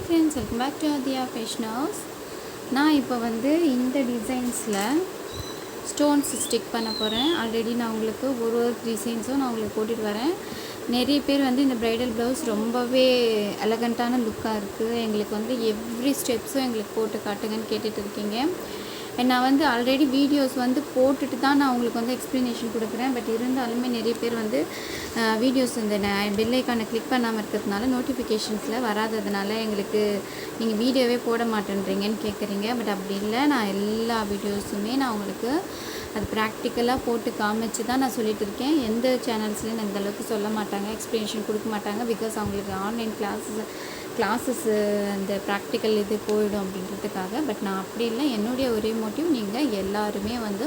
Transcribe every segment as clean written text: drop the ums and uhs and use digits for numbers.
friends, welcome back to Adya Fashion House. நான் இப்போ வந்து இந்த டிசைன்ஸில் ஸ்டோன்ஸ் ஸ்டிக் பண்ண போகிறேன். ஆல்ரெடி நான் உங்களுக்கு ஒரு டிசைன்ஸும் நான் உங்களுக்கு போட்டுட்டு வரேன். நிறைய பேர் வந்து இந்த ப்ரைடல் ப்ளவுஸ் ரொம்பவே எலகண்ட்டான லுக்காக இருக்குது, எங்களுக்கு வந்து எவ்ரி ஸ்டெப்ஸும் எங்களுக்கு போட்டு காட்டுங்கன்னு கேட்டுட்டு இருக்கீங்க. நான் வந்து ஆல்ரெடி வீடியோஸ் வந்து போட்டுட்டு தான் நான் உங்களுக்கு வந்து எக்ஸ்ப்ளனேஷன் கொடுக்குறேன். பட் இருந்தாலுமே நிறைய பேர் வந்து வீடியோஸ் இந்த பெல் ஐக்கானை கிளிக் பண்ணாமல் இருக்கிறதுனால நோட்டிஃபிகேஷன்ஸில் வராததுனால எங்களுக்கு நீங்கள் வீடியோவே போட மாட்டேன்றீங்கன்னு கேட்குறீங்க. பட் அப்படி இல்லை, நான் எல்லா வீடியோஸுமே நான் உங்களுக்கு அது ப்ராக்டிக்கலாக போட்டு காமிச்சு தான் நான் சொல்லிகிட்டு இருக்கேன். எந்த சேனல்ஸ்லையும் இந்த அளவுக்கு சொல்ல மாட்டாங்க, எக்ஸ்ப்ளனேஷன் கொடுக்க மாட்டாங்க. பிகாஸ் அவங்களுக்கு ஆன்லைன் கிளாஸஸ் அந்த ப்ராக்டிக்கல் இது போயிடும் அப்படின்றதுக்காக. பட் நான் அப்படி இல்லை, என்னுடைய ஒரே மோட்டிவ் நீங்கள் எல்லாருமே வந்து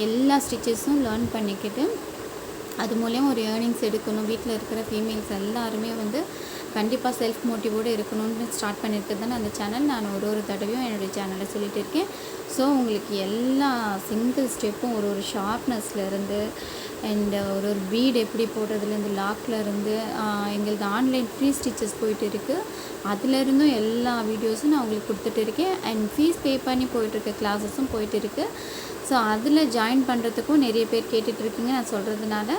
எல்லா ஸ்டிச்சஸும் லேர்ன் பண்ணிக்கிட்டு அது மூலியம் ஒரு ஏர்னிங்ஸ் எடுக்கணும். வீட்டில் இருக்கிற ஃபீமேல்ஸ் எல்லாருமே வந்து கண்டிப்பாக செல்ஃப் மோட்டிவோடு இருக்கணும்னு ஸ்டார்ட் பண்ணியிருக்கிறது தான் அந்த சேனல். நான் ஒரு தடவையும் என்னுடைய சேனலை சொல்லிகிட்டு இருக்கேன். ஸோ உங்களுக்கு எல்லா சிங்கிள் ஸ்டெப்பும் ஒரு ஷார்ப்னஸ்லேருந்து அண்ட் ஒரு பீட் எப்படி போடுறதுலேருந்து லாக்லேருந்து எங்களது ஆன்லைன் ஃப்ரீ ஸ்டிச்சஸ் போயிட்டு இருக்குது. அதுலேருந்தும் எல்லா வீடியோஸும் நான் உங்களுக்கு கொடுத்துட்டு இருக்கேன். அண்ட் ஃபீஸ் பே பண்ணி போயிட்டுருக்க கிளாஸஸும் போயிட்டு இருக்குது. ஸோ அதில் ஜாயின் பண்ணுறதுக்கும் நிறைய பேர் கேட்டுட்ருக்கீங்க. நான் சொல்கிறதுனால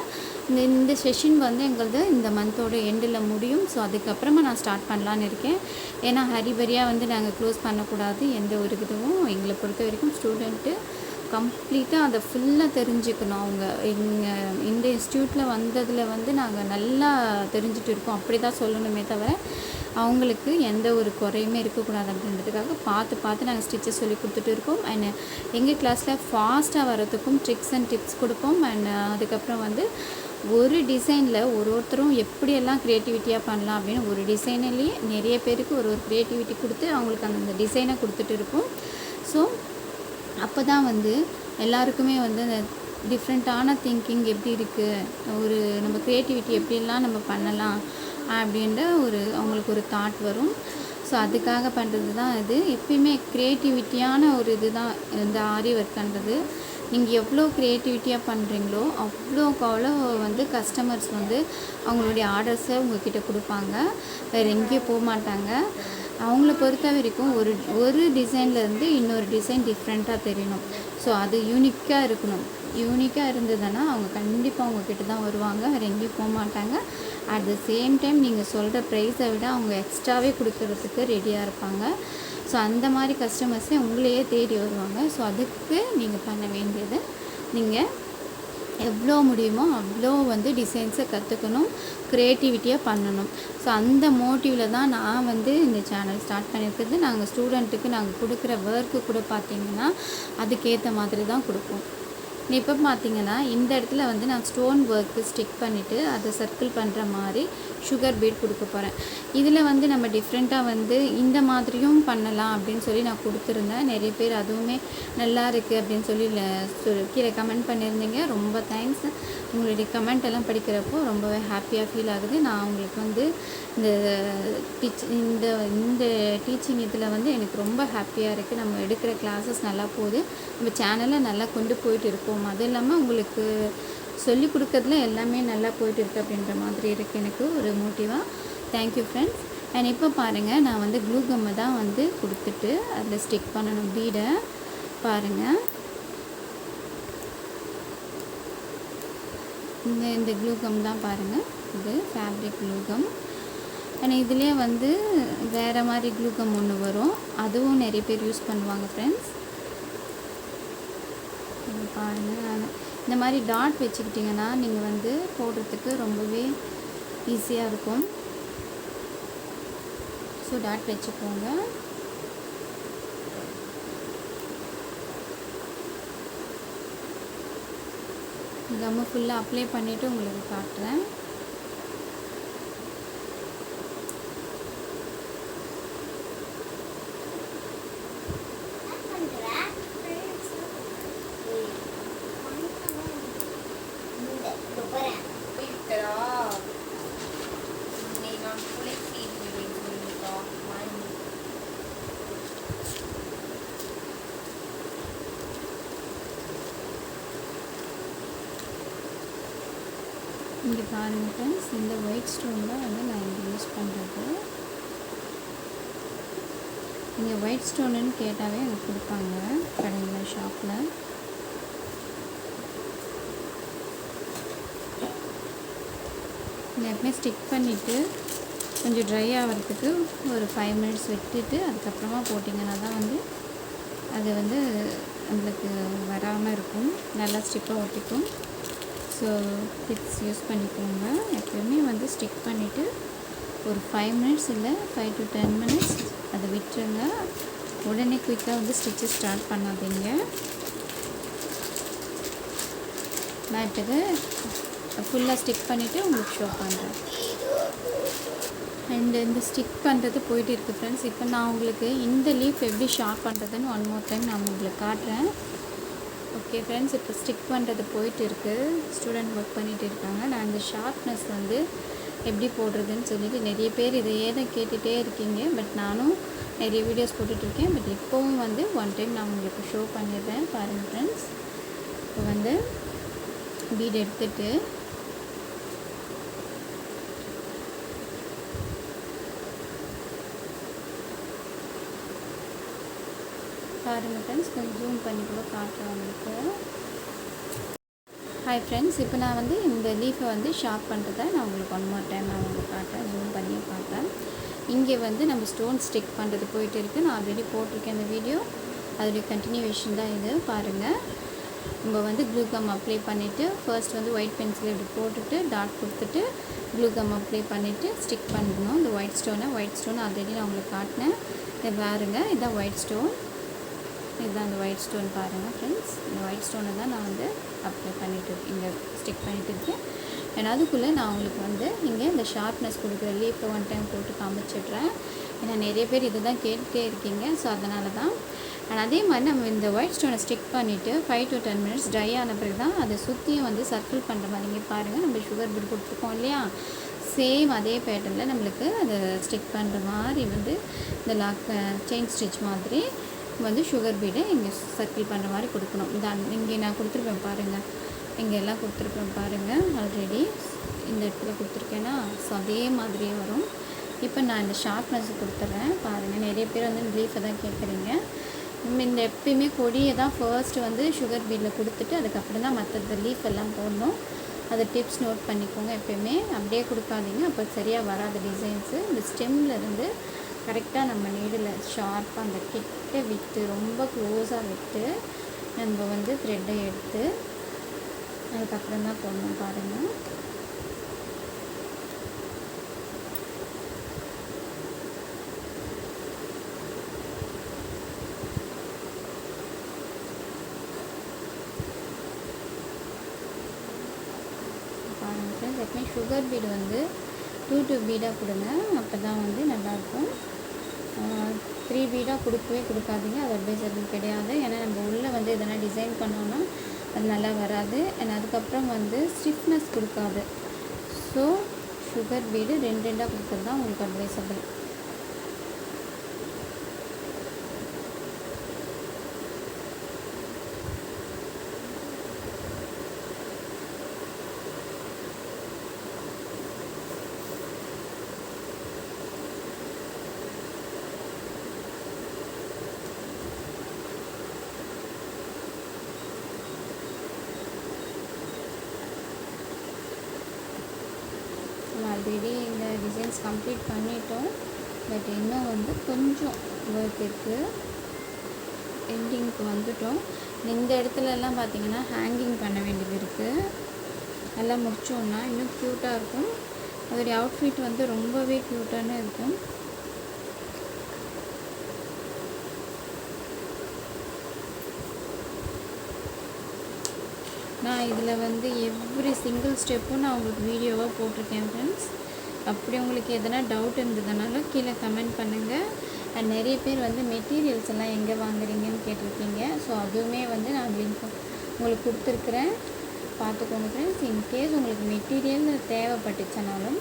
இந்த செஷன் வந்து எங்களது இந்த மந்தோட எண்டில் முடியும். ஸோ அதுக்கப்புறமா நான் ஸ்டார்ட் பண்ணலான்னு இருக்கேன். ஏன்னா ஹரிபரியாக வந்து நாங்கள் க்ளோஸ் பண்ணக்கூடாது. எந்த ஒரு இதுவும் எங்களை பொறுத்த வரைக்கும் ஸ்டூடெண்ட்டு கம்ப்ளீட்டாக அதை ஃபுல்லாக தெரிஞ்சுக்கணும். அவங்க இந்த இன்ஸ்டியூட்டில் வந்ததில் வந்து நாங்கள் நல்லா தெரிஞ்சுட்டு இருக்கோம், அப்படி தான் சொல்லணுமே தவிர அவங்களுக்கு எந்த ஒரு குறையுமே இருக்கக்கூடாது அப்படின்றதுக்காக பார்த்து நாங்கள் ஸ்டிச்சஸ் சொல்லி கொடுத்துட்டு இருக்கோம். அண்ட் எங்கள் கிளாஸில் ஃபாஸ்ட்டாக வரதுக்கும் ட்ரிக்ஸ் அண்ட் டிப்ஸ் கொடுப்போம். அண்ட் அதுக்கப்புறம் வந்து ஒரு டிசைனில் ஒருத்தரும் எப்படியெல்லாம் க்ரியேட்டிவிட்டியாக பண்ணலாம் அப்படின்னு ஒரு டிசைனிலேயே நிறைய பேருக்கு ஒரு க்ரியேட்டிவிட்டி கொடுத்து அவங்களுக்கு அந்த டிசைனை கொடுத்துட்டு இருப்போம். ஸோ அப்போ தான் வந்து எல்லாருக்குமே வந்து அந்த டிஃப்ரெண்ட்டான திங்கிங் எப்படி இருக்குது, ஒரு நம்ம க்ரியேட்டிவிட்டி எப்படிலாம் நம்ம பண்ணலாம் அப்படின்ற அவங்களுக்கு ஒரு தாட் வரும். ஸோ அதுக்காக பண்ணுறது தான் இது. எப்பயுமே க்ரியேட்டிவிட்டியான ஒரு இது தான் இந்த ஆரி ஒர்க்குன்றது. நீங்கள் எவ்வளோ க்ரியேட்டிவிட்டியாக பண்ணுறீங்களோ அவ்வளோக்கு அவ்வளோ வந்து கஸ்டமர்ஸ் வந்து அவங்களுடைய ஆர்டர்ஸை உங்கள்கிட்ட கொடுப்பாங்க, வேறு எங்கேயும் போக மாட்டாங்க. அவங்கள பொறுத்த வரைக்கும் ஒரு டிசைன்லேருந்து இன்னொரு டிசைன் டிஃப்ரெண்ட்டாக தெரியணும். ஸோ அது யூனிக்காக இருக்கணும். யூனிக்காக இருந்ததுன்னா அவங்க கண்டிப்பாக உங்ககிட்ட தான் வருவாங்க, வேறு எங்கேயும் போக மாட்டாங்க. அட் த சேம் டைம் நீங்கள் சொல்கிற ப்ரைஸை விட அவங்க எக்ஸ்ட்ராவே கொடுக்கறதுக்கு ரெடியாக இருப்பாங்க. ஸோ அந்த மாதிரி கஸ்டமர்ஸே உங்களையே தேடி வருவாங்க. ஸோ அதுக்கு நீங்கள் பண்ண வேண்டியது, நீங்கள் எவ்வளோ முடியுமோ அவ்வளோ வந்து டிசைன்ஸை கற்றுக்கணும், க்ரியேட்டிவிட்டியாக பண்ணணும். ஸோ அந்த மோட்டிவில் தான் நான் வந்து இந்த சேனல் ஸ்டார்ட் பண்ணியிருக்கிறது. நாங்கள் ஸ்டூடெண்ட்டுக்கு நாங்கள் கொடுக்குற ஒர்க்கு கூட பார்த்திங்கன்னா அதுக்கேற்ற மாதிரி தான் கொடுப்போம். இப்போ பார்த்திங்கன்னா இந்த இடத்துல வந்து நான் ஸ்டோன் ஒர்க்கு ஸ்டிக் பண்ணிவிட்டு அதை சர்க்கிள் பண்ணுற மாதிரி சுகர் பீட் கொடுக்க போகிறேன். இதில் வந்து நம்ம டிஃப்ரெண்ட்டாக வந்து இந்த மாதிரியும் பண்ணலாம் அப்படின்னு சொல்லி நான் கொடுத்துருந்தேன். நிறைய பேர் அதுவுமே நல்லா இருக்குது அப்படின்னு சொல்லி கீழே கமெண்ட் பண்ணியிருந்தீங்க. ரொம்ப தேங்க்ஸ். உங்களுடைய கமெண்ட் எல்லாம் படிக்கிறப்போ ரொம்பவே ஹாப்பியாக ஃபீல் ஆகுது. நான் உங்களுக்கு வந்து இந்த டீச்சிங் இதில் வந்து எனக்கு ரொம்ப ஹாப்பியாக இருக்குது. நம்ம எடுக்கிற கிளாஸஸ் நல்லா போகுது, நம்ம சேனலை நல்லா கொண்டு போயிட்டு இருக்கோம். அது இல்லாமல் உங்களுக்கு சொல்லிக் கொடுக்கறதுல எல்லாமே நல்லா போயிட்டு இருக்குது அப்படின்ற மாதிரி இருக்குது எனக்கு ஒரு மோட்டிவாக. Thank you friends. அண்ட் இப்போ பாருங்கள், நான் வந்து க்ளூ கம்மை தான் வந்து கொடுத்துட்டு அதில் ஸ்டிக் பண்ணணும் பீடை. பாருங்கள், இந்த க்ளூ கம் தான் பாருங்கள், இது ஃபேப்ரிக் க்ளூ கம். அண்ட் இதிலே வந்து வேறு மாதிரி க்ளூ கம் ஒன்று வரும், அதுவும் நிறைய பேர் யூஸ் பண்ணுவாங்க ஃப்ரெண்ட்ஸ். பாருங்கள், இந்த மாதிரி டாட் வச்சுக்கிட்டிங்கன்னா நீங்கள் வந்து போடுறதுக்கு ரொம்பவே ஈஸியாக இருக்கும். ஸோ டாட் வச்சுக்கோங்க. கம்மு ஃபுல்லாக அப்ளை பண்ணிவிட்டு உங்களுக்கு காட்டுறேன். இங்கே பாருங்கள் ஃப்ரெண்ட்ஸ், இந்த ஒயிட் ஸ்டோன் தான் வந்து நான் இங்கே யூஸ் பண்ணுறது. நீங்கள் ஒயிட் ஸ்டோனுன்னு கேட்டாவே அங்கே கொடுப்பாங்க கடையில் ஷாப்பில். நீங்கள் எப்பவுமே ஸ்டிக் பண்ணிவிட்டு கொஞ்சம் ட்ரை ஆகிறதுக்கு ஒரு 5 மினிட்ஸ் விட்டுட்டு அதுக்கப்புறமா போட்டிங்கன்னா தான் வந்து அது வந்து நம்மளுக்கு வராமல் இருக்கும், நல்லா ஸ்டிக்காக ஒட்டிக்கும். ஸோ டிப்ஸ் யூஸ் பண்ணிக்கோங்க. எப்போயுமே வந்து ஸ்டிக் பண்ணிவிட்டு ஒரு 5 மினிட்ஸ் இல்லை 5 to 10 மினிட்ஸ் அதை விட்டுருங்க. உடனே குயிக்காக வந்து ஸ்டிச்சை ஸ்டார்ட் பண்ணாதீங்க. நான் இப்போ ஃபுல்லாக ஸ்டிக் பண்ணிவிட்டு உங்களுக்கு ஷோ பண்ணுறேன். அண்ட் இந்த ஸ்டிக் பண்ணுறது போயிட்டு இருக்குது ஃப்ரெண்ட்ஸ். இப்போ நான் உங்களுக்கு இந்த லீஃப் எப்படி ஷார்ப் பண்ணுறதுன்னு ஒன் மோர் டைம் நான் உங்களுக்கு காட்டுறேன். ஓகே ஃப்ரெண்ட்ஸ், இப்போ ஸ்டிக் பண்ணுறது போயிட்டு இருக்குது. ஸ்டூடெண்ட் ஒர்க் பண்ணிகிட்டு இருக்காங்க. நான் இந்த ஷார்ப்னஸ் வந்து எப்படி போடுறதுன்னு சொல்லிட்டு நிறைய பேர் இதையே தான் கேட்டுகிட்டே இருக்கீங்க. பட் நானும் நிறைய வீடியோஸ் போட்டுட்ருக்கேன். பட் இப்போவும் வந்து ஒன் டைம் நான் உங்களுக்கு ஷோ பண்ணிடுறேன். பாருங்கள் ஃப்ரெண்ட்ஸ், இப்போ வந்து பீட் எடுத்துகிட்டு பாருங்கள் ஃப்ரெண்ட்ஸ், கொஞ்சம் ஜூம் பண்ணி கூட காட்டுறேன் உங்களுக்கு. ஹாய் ஃப்ரெண்ட்ஸ், இப்போ நான் வந்து இந்த லீஃபை வந்து ஷார்ப் பண்ணுறதை நான் உங்களுக்கு ஒன் மோர் டைம் நான் உங்களுக்கு காட்டுறேன், ஜூம் பண்ணி காட்டுறேன். இங்கே வந்து நம்ம ஸ்டோன் ஸ்டிக் பண்ணுறது போயிட்டு இருக்குது. நான் ஆல்ரெடி போட்டிருக்கேன் இந்த வீடியோ, அதோடைய கண்டினியூவேஷன் தான் இது. பாருங்கள், நம்ம வந்து க்ளூ கம் அப்ளை பண்ணிவிட்டு ஃபர்ஸ்ட் வந்து ஒயிட் பென்சில் இப்படி போட்டுட்டு டாட் கொடுத்துட்டு க்ளூ கம் அப்ளை பண்ணிவிட்டு ஸ்டிக் பண்ணணும் இந்த ஒயிட் ஸ்டோன் ஆல்ரெடி நான் உங்களுக்கு காட்டினேன். இது பாருங்கள், இதுதான் ஒயிட் ஸ்டோன். இதுதான் அந்த ஒயிட் ஸ்டோன். பாருங்கள் ஃப்ரெண்ட்ஸ், இந்த ஒயிட் ஸ்டோனை தான் நான் வந்து அப்ளை பண்ணிவிட்டு இங்கே ஸ்டிக் பண்ணிகிட்டு இருக்கேன். ஏன்னா அதுக்குள்ளே நான் உங்களுக்கு வந்து இங்கே இந்த ஷார்ப்னஸ் கொடுக்குற லீஃபை ஒன் டைம் போட்டு காமிச்சிட்றேன். ஏன்னா நிறைய பேர் இதை தான் கேட்டுகிட்டே இருக்கீங்க. ஸோ அதனால தான். அண்ட் அதே மாதிரி நம்ம இந்த ஒயிட் ஸ்டோனை ஸ்டிக் பண்ணிவிட்டு 5 to 10 மினிட்ஸ் ட்ரை ஆன பிறகு தான் அதை சுற்றியும் வந்து சர்க்கிள் பண்ணுற மாதிரி. இங்கே பாருங்கள், நம்ம சுகர் பீட் கொடுத்துருக்கோம் இல்லையா, சேம் அதே பேட்டர்னில் நம்மளுக்கு அதை ஸ்டிக் பண்ணுற மாதிரி வந்து இந்த லாக் செயின் ஸ்டிச் மாதிரி வந்து சுகர் பீடை இங்கே சர்க்கிள் பண்ணுற மாதிரி கொடுக்கணும். இந்த இங்கே நான் கொடுத்துருப்பேன் பாருங்கள், இங்கே எல்லாம் கொடுத்துருப்பேன் பாருங்கள், ஆல்ரெடி இந்த இடத்துல கொடுத்துருக்கேன்னா. ஸோ அதே மாதிரியே வரும். இப்போ நான் இந்த ஷார்ப்னஸ் கொடுத்துட்றேன். பாருங்கள், நிறைய பேர் வந்து இந்த லீஃபை தான் கேட்குறீங்க. இந்த எப்பயுமே கொடியை தான் ஃபர்ஸ்ட் வந்து சுகர் பீடில் கொடுத்துட்டு அதுக்கப்புறம் தான் மற்ற லீஃப் எல்லாம் போடணும். அதை டிப்ஸ் நோட் பண்ணிக்கோங்க. எப்பயுமே அப்படியே கொடுக்காதீங்க, அப்போ சரியாக வராத டிசைன்ஸு. இந்த ஸ்டெம்மில் இருந்து கரெக்டாக நம்ம நீடில் ஷார்ப்பாக அந்த கிட்ட விட்டு ரொம்ப க்ளோஸாக விட்டு நம்ம வந்து த்ரெட்டை எடுத்து அதுக்கப்புறம் தான் போடணும். பாருங்கள், ஃப்ரெண்ட்ஸ், எப்பவுமே சுகர் பீடு வந்து 2 பீடாக கொடுங்க, அப்போ தான் வந்து நல்லாயிருக்கும். 3 பீடாக கொடுக்கவே கொடுக்காதீங்க, அது அட்வைசபிள் கிடையாது. ஏன்னா நம்ம உள்ளே வந்து எதனா டிசைன் பண்ணோன்னா அது நல்லா வராது. அண்ட் அதுக்கப்புறம் வந்து ஸ்டிஃப்னஸ் கொடுக்காது. ஸோ சுகர் பீடு 2 கொடுக்குறது தான் உங்களுக்கு அட்வைசபிள். ஆல்ரெடி இந்த டிசைன்ஸ் கம்ப்ளீட் பண்ணிட்டோம். பட் இன்னும் வந்து கொஞ்சம் ஒர்க் இருக்குது. எண்டிங்க்கு வந்துட்டோம். இந்த இடத்துலலாம் பார்த்திங்கன்னா ஹேங்கிங் பண்ண வேண்டியது இருக்குது. எல்லாம் முடித்தோன்னா இன்னும் க்யூட்டாக இருக்கும். அதோடைய அவுட்ஃபிட் வந்து ரொம்பவே க்யூட்டான இருக்கும். நான் இதில் வந்து எவ்ரி சிங்கிள் ஸ்டெப்பும் நான் உங்களுக்கு வீடியோவாக போட்டிருக்கேன் ஃப்ரெண்ட்ஸ். அப்படி உங்களுக்கு எதனா டவுட் இருந்ததுனால கீழே கமெண்ட் பண்ணுங்கள். அண்ட் நிறைய பேர் வந்து மெட்டீரியல்ஸ் எல்லாம் எங்கே வாங்குறீங்கன்னு கேட்டிருக்கீங்க. ஸோ அதுவுமே வந்து நான் லிங்க் உங்களுக்கு கொடுத்துருக்குறேன், பார்த்துக்கோங்க ஃப்ரெண்ட்ஸ். இன்கேஸ் உங்களுக்கு மெட்டீரியல் தேவைப்பட்டுச்சுனாலும்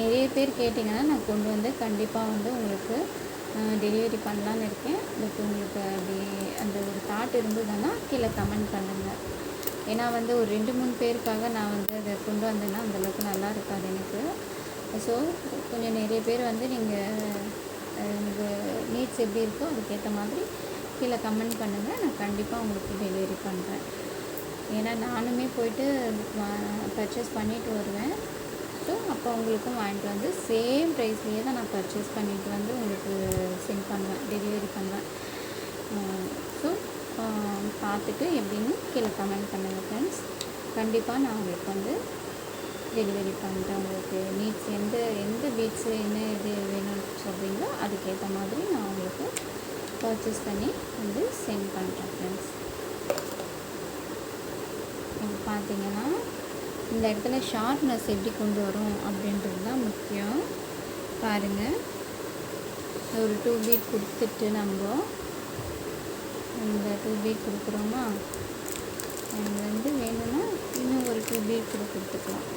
நிறைய பேர் கேட்டிங்கன்னா நான் கொண்டு வந்து கண்டிப்பாக வந்து உங்களுக்கு டெலிவரி பண்ணலான்னு இருக்கேன். பட் உங்களுக்கு அப்படி அந்த ஒரு தாட் இருந்ததுன்னா கீழே கமெண்ட் பண்ணுங்கள். ஏன்னா வந்து ஒரு 2-3 பேருக்காக நான் வந்து அதை கொண்டு வந்தேன்னா அந்தளவுக்கு நல்லா இருக்காது எனக்கு. ஸோ கொஞ்சம் நிறைய பேர் வந்து நீங்கள் உங்கள் நீட்ஸ் பீட்ஸ் எப்படி இருக்கோ அதுக்கேற்ற மாதிரி கீழே கமெண்ட் பண்ணுங்கள். நான் கண்டிப்பாக உங்களுக்கு டெலிவரி பண்ணுறேன். ஏன்னா நானுமே போய்ட்டு பர்ச்சேஸ் பண்ணிவிட்டு வருவேன். ஸோ அப்போ உங்களுக்கும் வாங்கிட்டு வந்து சேம் ப்ரைஸ்லேயே தான் நான் பர்ச்சேஸ் பண்ணிவிட்டு வந்து உங்களுக்கு சென்ட் பண்ணுவேன், டெலிவரி பண்ணுவேன். ஸோ பார்த்துட்டு எப்படின்னு கீழே கமெண்ட் பண்ணுங்கள் ஃப்ரெண்ட்ஸ். கண்டிப்பாக நான் உங்களுக்கு வந்து டெலிவரி பண்ணுறேன். உங்களுக்கு நீட்ஸ் எந்த பீட்ஸு என்ன இது வேணும்னு சொல்கிறீங்களோ அதுக்கேற்ற மாதிரி நான் உங்களுக்கு பர்ச்சேஸ் பண்ணி வந்து சென்ட் பண்ணுறேன் ஃப்ரெண்ட்ஸ். இப்போ பார்த்தீங்கன்னா இந்த இடத்துல ஷார்ப்னஸ் எப்படி கொண்டு வரும் அப்படின்றது தான் முக்கியம். பாருங்கள், ஒரு 2 பீட் கொடுத்துட்டு நம்ம இந்த 2 பீட் கொடுக்குறோமா, எனக்கு வந்து வேணும்னா இன்னும் ஒரு 2 பீட் கூட கொடுத்துக்கலாம்.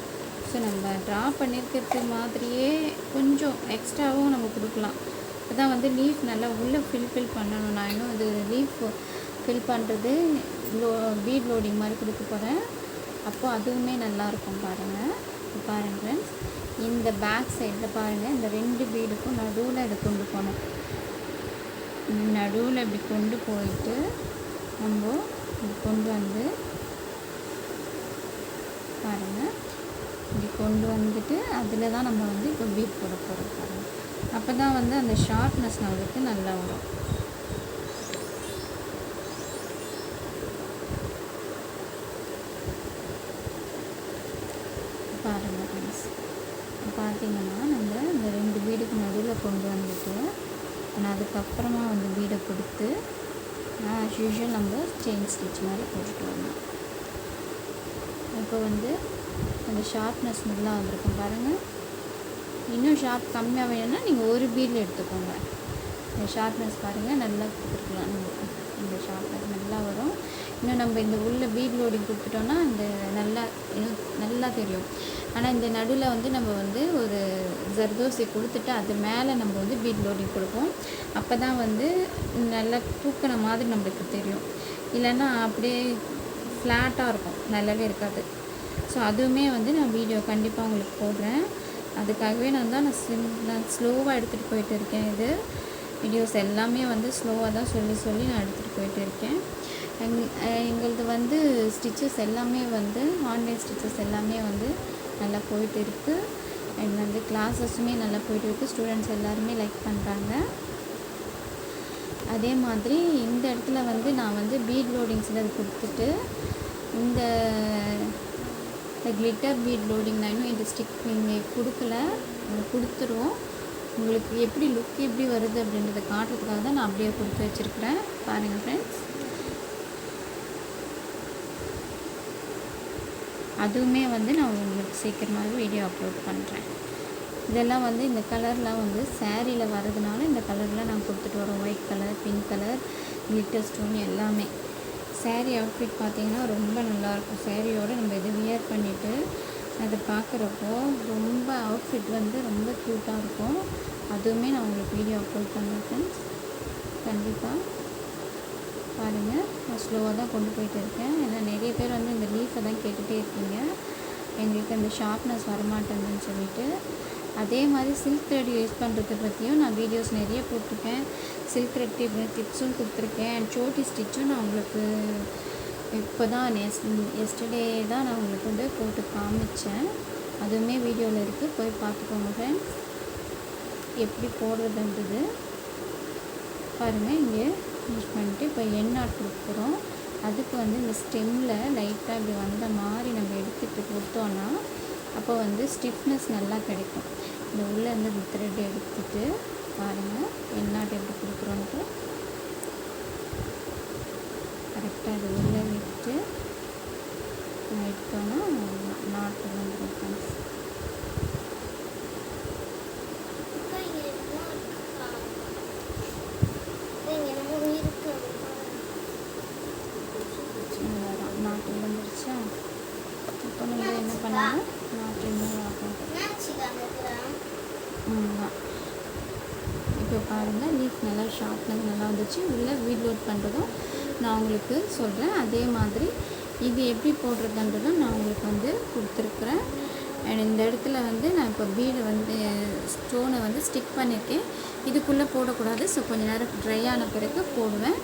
ஸோ நம்ம ட்ரா பண்ணியிருக்கிறது மாதிரியே கொஞ்சம் எக்ஸ்ட்ராவும் நம்ம கொடுக்கலாம். அதான் வந்து லீஃப் நல்லா உள்ளே ஃபில் பண்ணணும். நான் இன்னும் இது லீஃப் ஃபில் பண்ணுறது பீட் லோடிங் மாதிரி கொடுக்க போகிறேன். அப்போது அதுவுமே நல்லாயிருக்கும் பாருங்கள். பாருங்கள் ஃப்ரெண்ட்ஸ், இந்த பேக் சைடில் பாருங்கள், இந்த 2 பீடுக்கும் நடுவில் இதை கொண்டு போகணும். நடுவில் இப்படி கொண்டு போயிட்டு நம்ம இப்படி கொண்டு வந்து பாருங்கள், இப்படி கொண்டு வந்துட்டு அதில் தான் நம்ம வந்து இப்போ பீட் போட போகிறோம் பாருங்கள். அப்போ தான் வந்து அந்த ஷார்ப்னஸ் நம்மளுக்கு நல்லா வரும். பாருங்கள் ஃப்ரெண்ட்ஸ், பார்த்தீங்கன்னா நம்ம இந்த 2 பீடுக்கு நடுவில் கொண்டு வந்துட்டு நான் அதுக்கப்புறமா வந்து பீடை கொடுத்து ஆஸ் யூஷுவல் நம்ம செயின் ஸ்டிச் மாதிரி போட்டுட்டு வரணும். இப்போ வந்து அந்த ஷார்ப்னஸ் நல்லா வந்திருக்கும் பாருங்கள். இன்னும் ஷார்ப் கம்மியாக வேணும்னா நீங்கள் ஒரு பீடில் எடுத்துக்கோங்க. இந்த ஷார்ப்னஸ் பாருங்கள் நல்லா கொடுத்துருக்கலாம். நமக்கு இந்த ஷார்ப்னஸ் நல்லா வரும். இன்னும் நம்ம இந்த உள்ள பீட் லோடிங் கொடுத்துட்டோன்னா இந்த நல்லா தெரியும். ஆனால் இந்த நடுவில் வந்து நம்ம வந்து ஒரு ஜர்தோசி கொடுத்துட்டு அது மேலே நம்ம வந்து பீட் லோடிங் கொடுப்போம். அப்போ தான் வந்து நல்லா தூக்கின மாதிரி நம்மளுக்கு தெரியும். இல்லைன்னா அப்படியே ஃப்ளாட்டாக இருக்கும், நல்லாவே இருக்காது. ஸோ அதுவுமே வந்து நான் வீடியோ கண்டிப்பாக உங்களுக்கு போடுறேன். அதுக்காகவே நான் ஸ்லோவாக எடுத்துகிட்டு போயிட்டு இருக்கேன். இது வீடியோஸ் எல்லாமே வந்து ஸ்லோவாக தான் சொல்லி நான் எடுத்துகிட்டு போயிட்டு இருக்கேன். எங்களது வந்து ஸ்டிச்சஸ் எல்லாமே வந்து ஆன்லைன் ஸ்டிச்சஸ் எல்லாமே வந்து நல்லா போயிட்டு இருக்குது. அண்ட் வந்து கிளாஸஸுமே நல்லா போயிட்டு இருக்குது. ஸ்டூடெண்ட்ஸ் எல்லாருமே லைக் பண்ணுறாங்க. அதே மாதிரி இந்த இடத்துல வந்து நான் வந்து பீட் லோடிங்ஸில் அது கொடுத்துட்டு இந்த கிளிட்டர் பீட் லோடிங் நான் இன்னும் இந்த ஸ்டிக் நீங்கள் கொடுத்துருவோம். உங்களுக்கு எப்படி லுக் எப்படி வருது அப்படின்றத காட்டுறதுக்காக தான் நான் அப்படியே கொடுத்து வச்சுருக்கிறேன். பாருங்கள் ஃப்ரெண்ட்ஸ், அதுவுமே வந்து நான் உங்களுக்கு சீக்கிரமாக வீடியோ அப்லோட் பண்ணுறேன். இதெல்லாம் வந்து இந்த கலர்லாம் வந்து சேரீயில் வரதுனால இந்த கலரில் நான் கொடுத்துட்டு வரோம். White colour, pink colour, glitter stone எல்லாமே. சேரீ அவுட்ஃபிட் பார்த்திங்கன்னா ரொம்ப நல்லாயிருக்கும். சேரீயோடு நம்ம இதை வியர் பண்ணிவிட்டு அதை பார்க்குறப்போ ரொம்ப அவுட்ஃபிட் வந்து ரொம்ப க்யூட்டாக இருக்கும். அதுவுமே நான் உங்களுக்கு வீடியோ அப்லோட் பண்ணுறேன் ஃப்ரெண்ட்ஸ். கண்டிப்பாக பாருங்கள், நான் ஸ்லோவாக தான் கொண்டு போயிட்டு இருக்கேன். ஏன்னா நிறைய பேர் வந்து இந்த லீஃபை தான் கேட்டுகிட்டே இருக்கீங்க, எங்களுக்கு அந்த ஷார்ப்னஸ் வரமாட்டேங்குதுன்னு சொல்லிட்டு. அதே மாதிரி சில்க் த்ரெட் யூஸ் பண்ணுறது பற்றியும் நான் வீடியோஸ் நிறைய போட்டிருக்கேன். சில்க் த்ரெட் டிப்ஸும் கொடுத்துருக்கேன். அண்ட் சோட்டி ஸ்டிச்சும் நான் உங்களுக்கு இப்போ தான் எஸ்டர்டே தான் நான் உங்களுக்கு வந்து போட்டு காமிச்சேன். அதுவுமே வீடியோவில் இருக்குது, போய் பார்த்துக்கோங்க ஃப்ரெண்ட்ஸ். எப்படி போடுறதுன்றது பாருங்கள். இங்கே யூஸ் பண்ணிட்டு இப்போ எண்ணாட் கொடுக்குறோம். அதுக்கு வந்து இந்த ஸ்டெம்மில் லைட்டாக இப்படி வந்த மாதிரி நம்ம எடுத்துகிட்டு கொடுத்தோன்னா அப்போ வந்து ஸ்டிஃப்னஸ் நல்லா கிடைக்கும். இந்த உள்ளே இருந்து இந்த த்ரெட் எடுத்துகிட்டு பாருங்கள் எண்ணாட் எப்படி கொடுக்குறோன்ட்டு கரெக்டாக அது உள்ளே விட்டு எடுத்தோன்னா நாட்டு வந்துடும் ஃப்ரெண்ட்ஸ். நாட்டு வந்துருச்சா? இப்போ நம்ம என்ன பண்ணணும், நாட்டு இன்னும் ஆகும். இப்போ பாருங்கள், லீஃப் நல்லா ஷார்ப்னஸ் நல்லா வந்துச்சு. உள்ளே வீட் லோட் பண்ணுறதும் நான் உங்களுக்கு சொல்கிறேன். அதே மாதிரி இது எப்படி போடுறதுன்றதும் நான் உங்களுக்கு வந்து கொடுத்துருக்குறேன். அண்ட் இந்த இடத்துல வந்து நான் இப்போ பீடு வந்து ஸ்டோனை வந்து ஸ்டிக் பண்ணியிருக்கேன். இதுக்குள்ளே போடக்கூடாது. ஸோ கொஞ்சம் நேரம் ட்ரை ஆன பிறகு போடுவேன்.